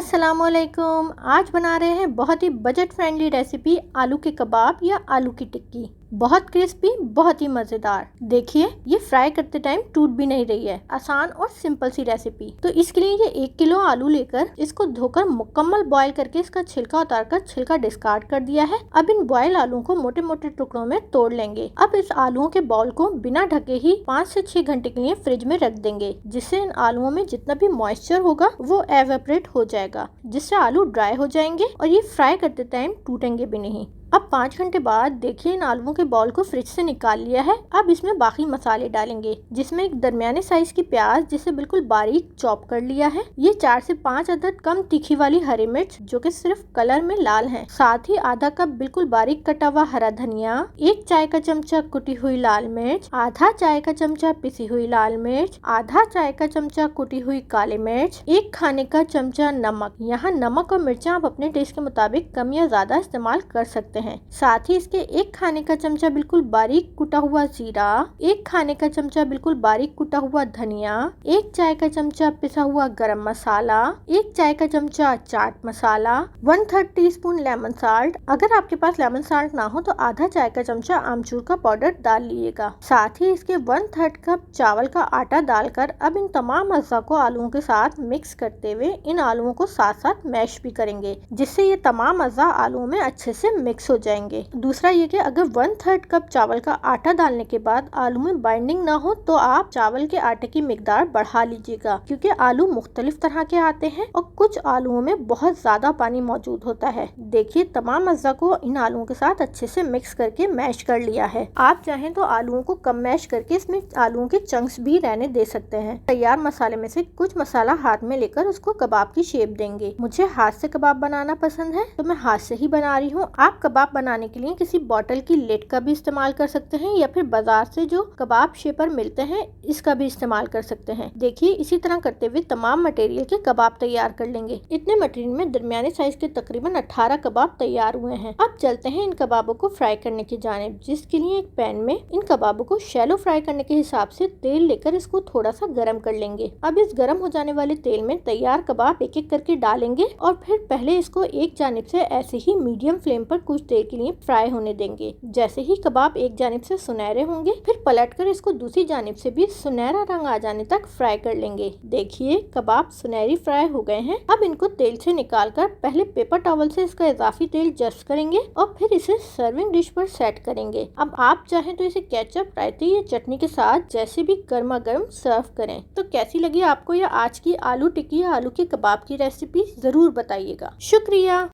अस्सलाम वालेकुम। आज बना रहे हैं बहुत ही बजट फ्रेंडली रेसिपी आलू के कबाब या आलू की टिक्की। बहुत क्रिस्पी, बहुत ही मज़ेदार। देखिए ये फ्राई करते टाइम टूट भी नहीं रही है। आसान और सिंपल सी रेसिपी। तो इसके लिए ये 1 किलो आलू लेकर इसको धोकर मुकम्मल बॉईल करके इसका छिलका उतारकर छिलका डिस्कार्ड कर दिया है। अब इन बॉयल आलू को मोटे मोटे टुकड़ों में तोड़ लेंगे। अब इस आलूओं के बॉल को बिना ढके ही 5 से 6 घंटे के लिए फ्रिज में रख देंगे, जिससे इन आलूओं में जितना भी मॉइस्चर होगा वो एवेपोरेट हो जाएगा, जिससे आलू ड्राई हो जाएंगे और ये फ्राई करते टाइम टूटेंगे भी नहीं। अब 5 घंटे बाद देखिए इन आलूओं के बॉल को फ्रिज से निकाल लिया है। अब इसमें बाकी मसाले डालेंगे, जिसमें एक दरमियाने साइज की प्याज जिसे बिल्कुल बारीक चॉप कर लिया है। ये 4 से 5 अदद कम तीखी वाली हरी मिर्च जो कि सिर्फ कलर में लाल है। साथ ही आधा कप बिल्कुल बारीक कटा हुआ हरा धनिया, 1 चाय का चमचा कुटी हुई लाल मिर्च, आधा चाय का चमचा पिसी हुई लाल मिर्च, आधा चाय का चमचा कुटी हुई काली मिर्च, 1 खाने का चमचा नमक। यहाँ नमक और मिर्चा आप अपने टेस्ट के मुताबिक कम या ज्यादा इस्तेमाल कर सकते हैं। साथ ही इसके 1 खाने का चमचा बिल्कुल बारीक कुटा हुआ जीरा, 1 खाने का चमचा बिल्कुल बारीक कुटा हुआ धनिया, 1 चाय का चमचा पिसा हुआ गरम मसाला, 1 चाय का चमचा chaat masala, 1/3 teaspoon lemon salt. अगर आपके पास लेमन साल्ट ना हो तो आधा चाय का चमचा आमचूर का पाउडर डाल लीजिएगा। साथ ही इसके 1/3 कप चावल का आटा डालकर अब इन तमाम अज्जा को आलूओं के साथ मिक्स करते हुए इन आलूओं को साथ साथ मैश भी करेंगे, जिससे ये तमाम अज्जा आलूओं में अच्छे से मिक्स हो जाएंगे। दूसरा ये कि अगर 1/3 कप चावल का आटा डालने के बाद आलू में बाइंडिंग ना हो तो आप चावल के आटे की मिकदार बढ़ा लीजिएगा, क्योंकि आलू मुख्तलिफ तरह के आते हैं और कुछ आलूओं में बहुत ज्यादा पानी मौजूद होता है। देखिए तमाम अज्जा को इन आलूओं के साथ अच्छे से मिक्स करके मैश कर लिया है। आप चाहें तो आलूओं को कम मैश करके इसमें आलूओं के चंक्स भी रहने दे सकते हैं। तैयार मसाले में से कुछ मसाला हाथ में लेकर उसको कबाब की शेप देंगे। मुझे हाथ से कबाब बनाना पसंद है तो मैं हाथ से ही बना रही हूँ। आप कबाब बनाने के लिए किसी बॉटल की लिड का भी इस्तेमाल कर सकते हैं या फिर बाजार से जो कबाब शेपर मिलते हैं इसका भी इस्तेमाल कर सकते हैं। देखिए इसी तरह करते हुए तमाम मटेरियल के कबाब तैयार कर लेंगे। इतने मटेरियल में दरमियाने साइज के तकरीबन 18 कबाब तैयार हुए हैं। अब चलते हैं इन कबाबों को फ्राई करने की जानिब, जिसके लिए एक पैन में इन कबाबों को शैलो फ्राई करने के हिसाब से तेल लेकर इसको थोड़ा सा गर्म कर लेंगे। अब इस गर्म हो जाने वाले तेल में तैयार कबाब एक एक करके डालेंगे और फिर पहले इसको एक जानिब से ऐसे ही मीडियम फ्लेम पर कुछ देर के लिए फ्राई होने देंगे। जैसे ही कबाब एक जानिब से सुनहरे होंगे फिर पलटकर इसको दूसरी जानिब से भी सुनहरा रंग आ जाने तक फ्राई कर लेंगे। देखिए कबाब सुनहरी फ्राई हो गए हैं। अब इनको तेल से निकालकर पहले पेपर टॉवल से इसका इजाफी तेल जस्ट करेंगे और फिर इसे सर्विंग डिश पर सेट करेंगे। अब आप चाहें तो इसे केचप, रायते या चटनी के साथ जैसे भी गर्मा गर्म सर्व करें। तो कैसी लगी आपको यह आज की आलू टिक्की या आलू के कबाब की रेसिपी, जरूर बताइएगा। शुक्रिया।